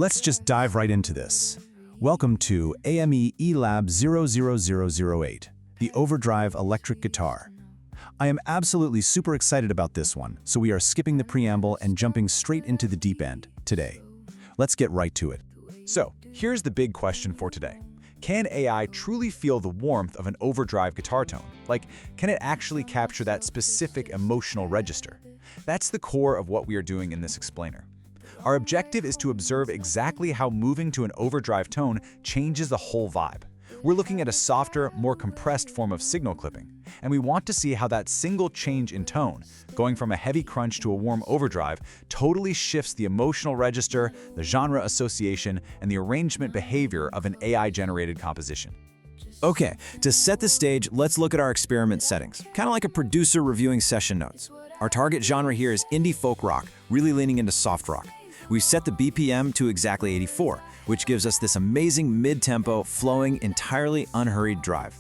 Let's just dive right into this. Welcome to AME ELab 00008, the Overdrive electric guitar. I am absolutely super excited about this one, so we are skipping the preamble and jumping straight into the deep end today. Let's get right to it. So, here's the big question for today. Can AI truly feel the warmth of an overdrive guitar tone? Like, can it actually capture that specific emotional register? That's the core of what we are doing in this explainer. Our objective is to observe exactly how moving to an overdrive tone changes the whole vibe. We're looking at a softer, more compressed form of signal clipping, and we want to see how that single change in tone, going from a heavy crunch to a warm overdrive, totally shifts the emotional register, the genre association, and the arrangement behavior of an AI-generated composition. Okay, to set the stage, let's look at our experiment settings, kind of like a producer reviewing session notes. Our target genre here is indie folk rock, really leaning into soft rock. We've set the BPM to exactly 84, which gives us this amazing mid-tempo, flowing, entirely unhurried drive.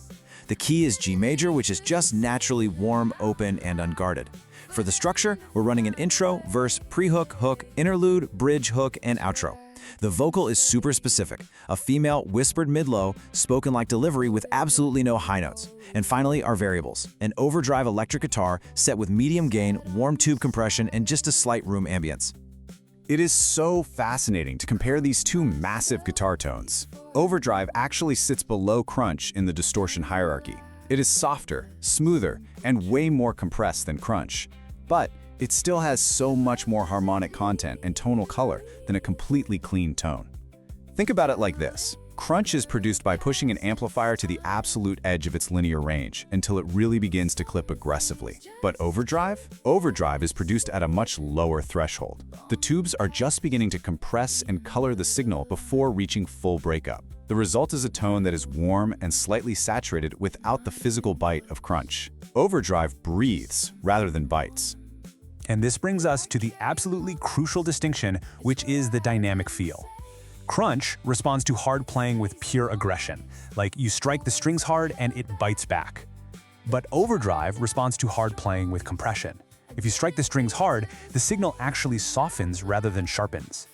The key is G major, which is just naturally warm, open, and unguarded. For the structure, we're running an intro, verse, pre-hook, hook, interlude, bridge, hook, and outro. The vocal is super specific, a female whispered mid-low, spoken-like delivery with absolutely no high notes. And finally, our variables, an overdrive electric guitar set with medium gain, warm tube compression, and just a slight room ambience. It is so fascinating to compare these two massive guitar tones. Overdrive actually sits below crunch in the distortion hierarchy. It is softer, smoother, and way more compressed than crunch. But it still has so much more harmonic content and tonal color than a completely clean tone. Think about it like this. Crunch is produced by pushing an amplifier to the absolute edge of its linear range until it really begins to clip aggressively. But overdrive? Overdrive is produced at a much lower threshold. The tubes are just beginning to compress and color the signal before reaching full breakup. The result is a tone that is warm and slightly saturated without the physical bite of crunch. Overdrive breathes rather than bites. And this brings us to the absolutely crucial distinction, which is the dynamic feel. Crunch responds to hard playing with pure aggression, like you strike the strings hard and it bites back. But overdrive responds to hard playing with compression. If you strike the strings hard, the signal actually softens rather than sharpens.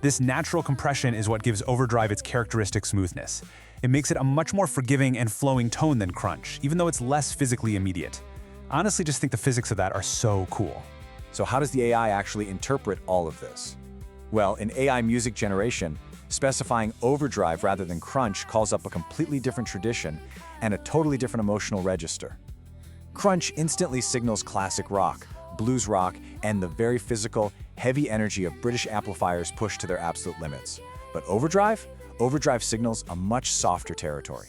This natural compression is what gives overdrive its characteristic smoothness. It makes it a much more forgiving and flowing tone than crunch, even though it's less physically immediate. I honestly just think the physics of that are so cool. So how does the AI actually interpret all of this? Well, in AI music generation, specifying overdrive rather than crunch calls up a completely different tradition and a totally different emotional register. Crunch instantly signals classic rock, blues rock, and the very physical, heavy energy of British amplifiers pushed to their absolute limits. But overdrive? Overdrive signals a much softer territory.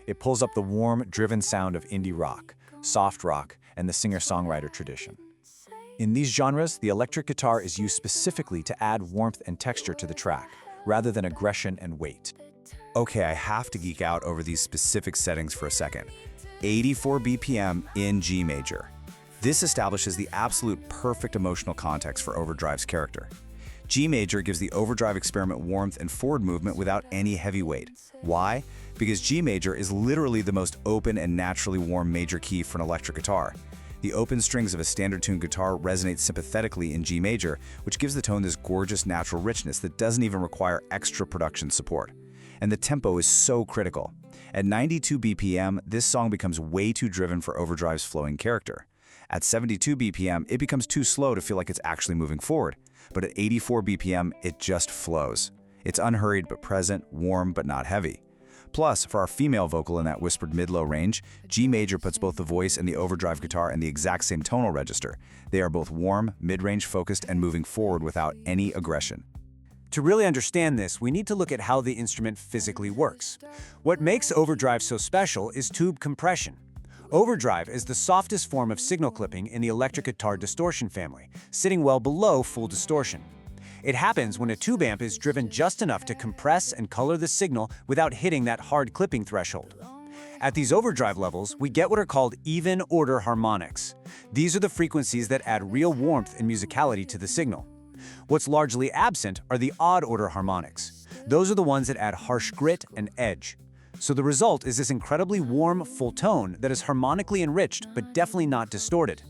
It pulls up the warm, driven sound of indie rock, soft rock, and the singer-songwriter tradition. In these genres, the electric guitar is used specifically to add warmth and texture to the track, rather than aggression and weight. Okay, I have to geek out over these specific settings for a second. 84 BPM in G major. This establishes the absolute perfect emotional context for overdrive's character. G major gives the overdrive experiment warmth and forward movement without any heavy weight. Why? Because G major is literally the most open and naturally warm major key for an electric guitar. The open strings of a standard tuned guitar resonate sympathetically in G major, which gives the tone this gorgeous natural richness that doesn't even require extra production support. And the tempo is so critical. At 92 BPM, this song becomes way too driven for overdrive's flowing character. At 72 BPM, it becomes too slow to feel like it's actually moving forward. But at 84 BPM, it just flows. It's unhurried but present, warm but not heavy. Plus, for our female vocal in that whispered mid-low range, G major puts both the voice and the overdrive guitar in the exact same tonal register. They are both warm, mid-range focused, and moving forward without any aggression. To really understand this, we need to look at how the instrument physically works. What makes overdrive so special is tube compression. Overdrive is the softest form of signal clipping in the electric guitar distortion family, sitting well below full distortion. It happens when a tube amp is driven just enough to compress and color the signal without hitting that hard clipping threshold. At these overdrive levels, we get what are called even-order harmonics. These are the frequencies that add real warmth and musicality to the signal. What's largely absent are the odd-order harmonics. Those are the ones that add harsh grit and edge. So the result is this incredibly warm, full tone that is harmonically enriched but definitely not distorted.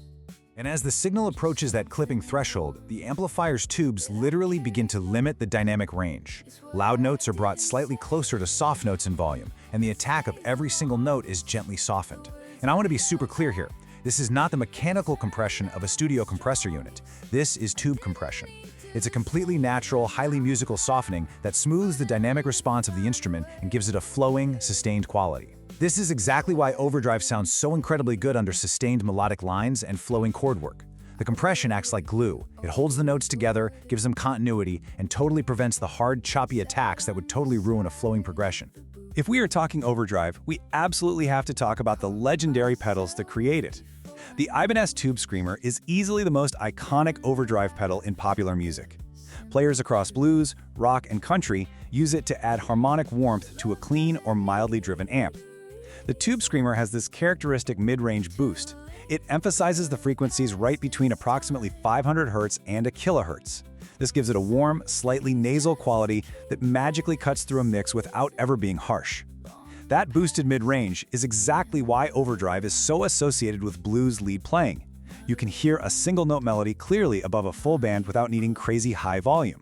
And as the signal approaches that clipping threshold, the amplifier's tubes literally begin to limit the dynamic range. Loud notes are brought slightly closer to soft notes in volume, and the attack of every single note is gently softened. And I want to be super clear here. This is not the mechanical compression of a studio compressor unit. This is tube compression. It's a completely natural, highly musical softening that smooths the dynamic response of the instrument and gives it a flowing, sustained quality. This is exactly why Overdrive sounds so incredibly good under sustained melodic lines and flowing chord work. The compression acts like glue. It holds the notes together, gives them continuity, and totally prevents the hard, choppy attacks that would totally ruin a flowing progression. If we are talking Overdrive, we absolutely have to talk about the legendary pedals that create it. The Ibanez Tube Screamer is easily the most iconic overdrive pedal in popular music. Players across blues, rock, and country use it to add harmonic warmth to a clean or mildly driven amp. The Tube Screamer has this characteristic mid-range boost. It emphasizes the frequencies right between approximately 500 Hz and a kilohertz. This gives it a warm, slightly nasal quality that magically cuts through a mix without ever being harsh. That boosted mid-range is exactly why Overdrive is so associated with blues lead playing. You can hear a single-note melody clearly above a full band without needing crazy high volume.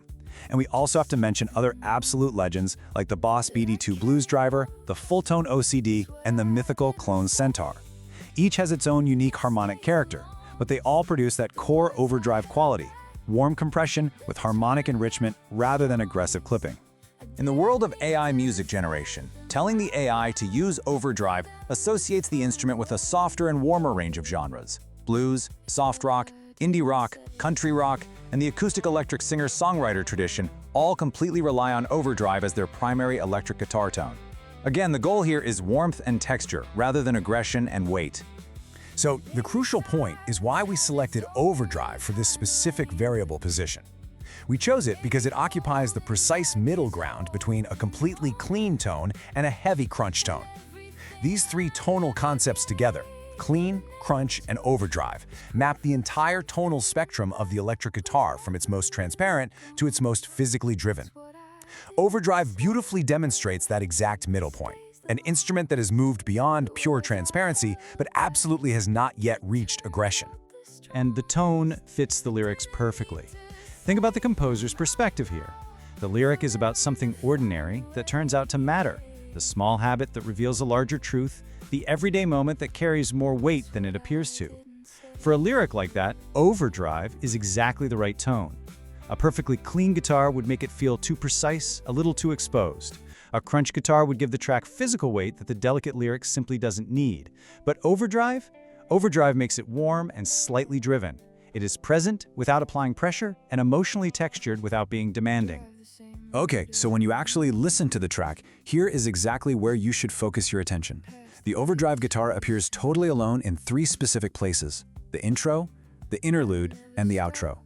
And we also have to mention other absolute legends like the Boss BD2 Blues Driver, the Fulltone OCD, and the mythical Clone Centaur. Each has its own unique harmonic character, but they all produce that core overdrive quality, warm compression with harmonic enrichment rather than aggressive clipping. In the world of AI music generation, telling the AI to use overdrive associates the instrument with a softer and warmer range of genres. Blues, soft rock, indie rock, country rock, and the acoustic electric singer-songwriter tradition all completely rely on overdrive as their primary electric guitar tone. Again, the goal here is warmth and texture rather than aggression and weight. So the crucial point is why we selected overdrive for this specific variable position. We chose it because it occupies the precise middle ground between a completely clean tone and a heavy crunch tone. These three tonal concepts together, clean, crunch, and overdrive, map the entire tonal spectrum of the electric guitar from its most transparent to its most physically driven. Overdrive beautifully demonstrates that exact middle point, an instrument that has moved beyond pure transparency but absolutely has not yet reached aggression. And the tone fits the lyrics perfectly. Think about the composer's perspective here. The lyric is about something ordinary that turns out to matter, the small habit that reveals a larger truth, the everyday moment that carries more weight than it appears to. For a lyric like that, overdrive is exactly the right tone. A perfectly clean guitar would make it feel too precise, a little too exposed. A crunch guitar would give the track physical weight that the delicate lyric simply doesn't need. But overdrive? Overdrive makes it warm and slightly driven. It is present without applying pressure and emotionally textured without being demanding. Okay, so when you actually listen to the track, here is exactly where you should focus your attention. The overdrive guitar appears totally alone in three specific places: the intro, the interlude, and the outro.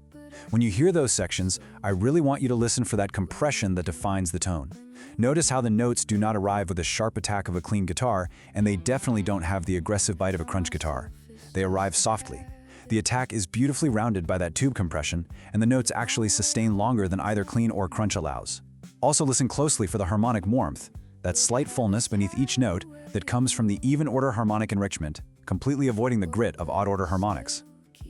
When you hear those sections, I really want you to listen for that compression that defines the tone. Notice how the notes do not arrive with a sharp attack of a clean guitar, and they definitely don't have the aggressive bite of a crunch guitar. They arrive softly. The attack is beautifully rounded by that tube compression, and the notes actually sustain longer than either clean or crunch allows. Also listen closely for the harmonic warmth, that slight fullness beneath each note that comes from the even-order harmonic enrichment, completely avoiding the grit of odd-order harmonics.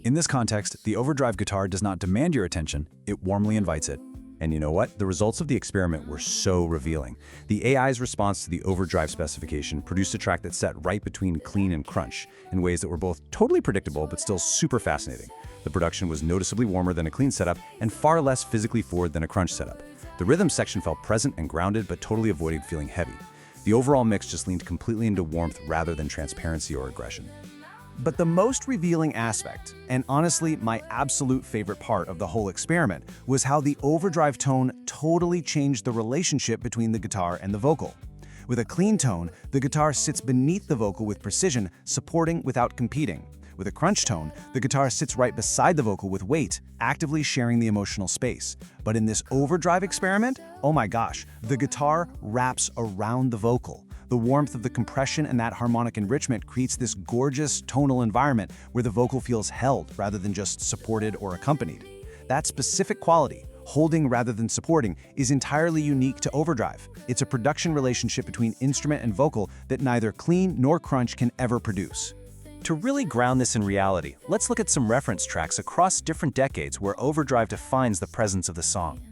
In this context, the overdrive guitar does not demand your attention, it warmly invites it. And you know what? The results of the experiment were so revealing. The AI's response to the overdrive specification produced a track that sat right between clean and crunch in ways that were both totally predictable but still super fascinating. The production was noticeably warmer than a clean setup and far less physically forward than a crunch setup. The rhythm section felt present and grounded but totally avoided feeling heavy. The overall mix just leaned completely into warmth rather than transparency or aggression. But the most revealing aspect, and honestly my absolute favorite part of the whole experiment, was how the overdrive tone totally changed the relationship between the guitar and the vocal. With a clean tone, the guitar sits beneath the vocal with precision, supporting without competing. With a crunch tone, the guitar sits right beside the vocal with weight, actively sharing the emotional space. But in this overdrive experiment, oh my gosh, the guitar wraps around the vocal. The warmth of the compression and that harmonic enrichment creates this gorgeous tonal environment where the vocal feels held rather than just supported or accompanied. That specific quality, holding rather than supporting, is entirely unique to overdrive. It's a production relationship between instrument and vocal that neither clean nor crunch can ever produce. To really ground this in reality, let's look at some reference tracks across different decades where overdrive defines the presence of the song.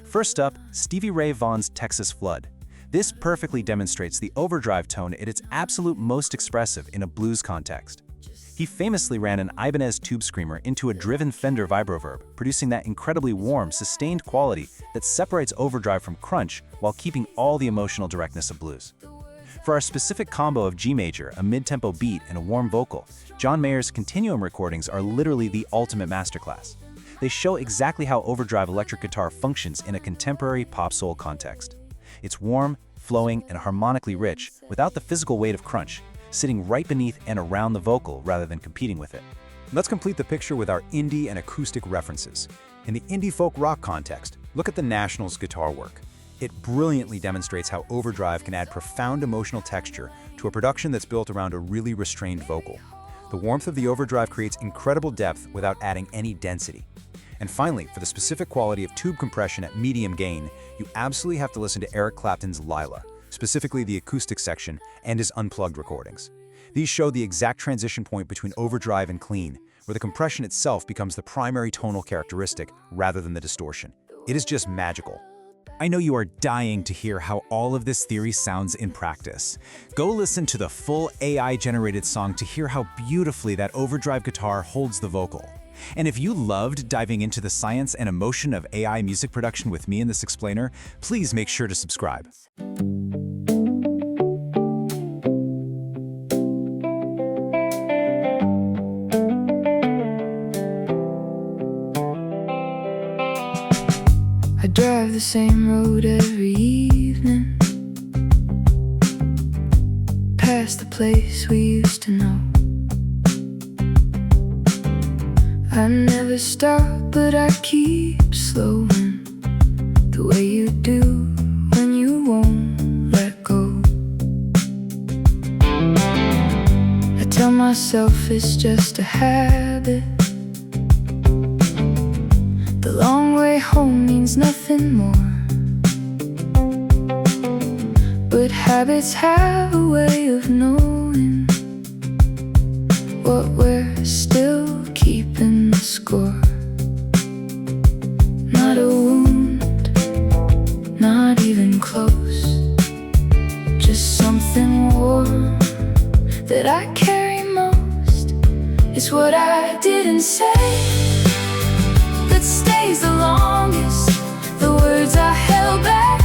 First up, Stevie Ray Vaughan's Texas Flood. This perfectly demonstrates the overdrive tone at its absolute most expressive in a blues context. He famously ran an Ibanez tube screamer into a driven Fender vibroverb, producing that incredibly warm, sustained quality that separates overdrive from crunch while keeping all the emotional directness of blues. For our specific combo of G major, a mid-tempo beat, and a warm vocal, John Mayer's Continuum recordings are literally the ultimate masterclass. They show exactly how overdrive electric guitar functions in a contemporary pop-soul context. It's warm, flowing, and harmonically rich, without the physical weight of crunch, sitting right beneath and around the vocal rather than competing with it. Let's complete the picture with our indie and acoustic references. In the indie folk rock context, look at the National's guitar work. It brilliantly demonstrates how overdrive can add profound emotional texture to a production that's built around a really restrained vocal. The warmth of the overdrive creates incredible depth without adding any density. And finally, for the specific quality of tube compression at medium gain, you absolutely have to listen to Eric Clapton's Lila, specifically the acoustic section and his unplugged recordings. These show the exact transition point between overdrive and clean, where the compression itself becomes the primary tonal characteristic rather than the distortion. It is just magical. I know you are dying to hear how all of this theory sounds in practice. Go listen to the full AI-generated song to hear how beautifully that overdrive guitar holds the vocal. And if you loved diving into the science and emotion of AI music production with me in this explainer, please make sure to subscribe. I drive the same road every evening, past the place we used to know. I never stop, but I keep slowing, the way you do when you won't let go. I tell myself it's just a habit, the long way home means nothing more. But habits have a way of knowing what we're still keeping the score. Not a wound, not even close, just something warm that I carry most. It's what I didn't say that stays the longest, the words I held back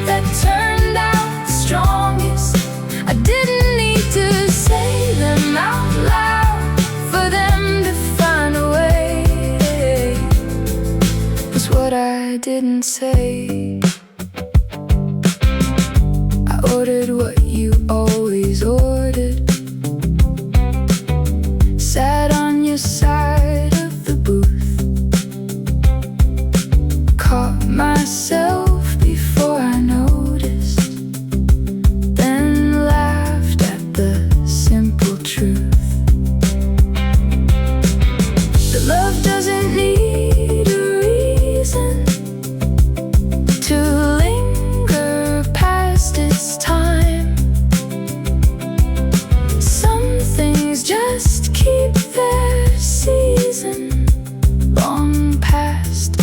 that turned out the strongest. I didn't need to say them out loud for them to find a way. It's what I didn't say. I ordered what you always ordered, sat on your side of the booth, caught myself before I noticed, then laughed at the simple truth. That love doesn't need a reason to linger past its time. Some things just keep their season long past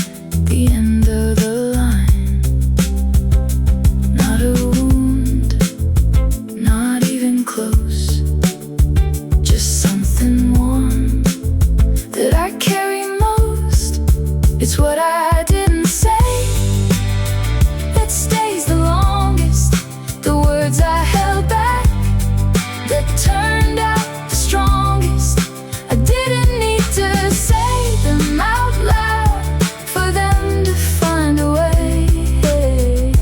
the end of the line. Not a wound, not even close, just something warm that I carry most. It's what I didn't say that stays the longest, the words I held back that turned out the strongest. I didn't need to say them out loud for them to find a way.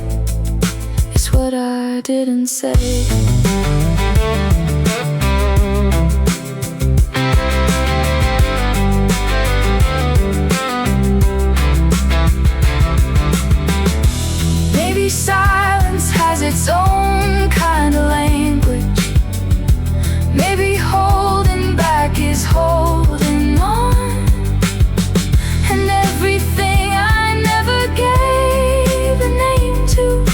It's what I didn't say. Maybe silence has its own kind of language. Maybe holding back is holding on. And everything I never gave a name to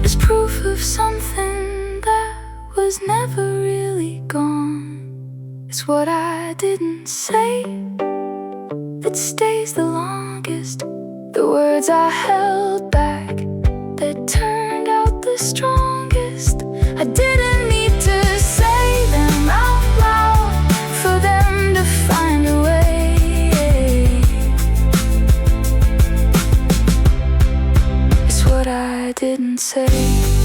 is proof of something that was never really gone. It's what I didn't say that stays the longest. The words I held back that turned out the strongest. I didn't need to say them out loud for them to find a way. It's what I didn't say.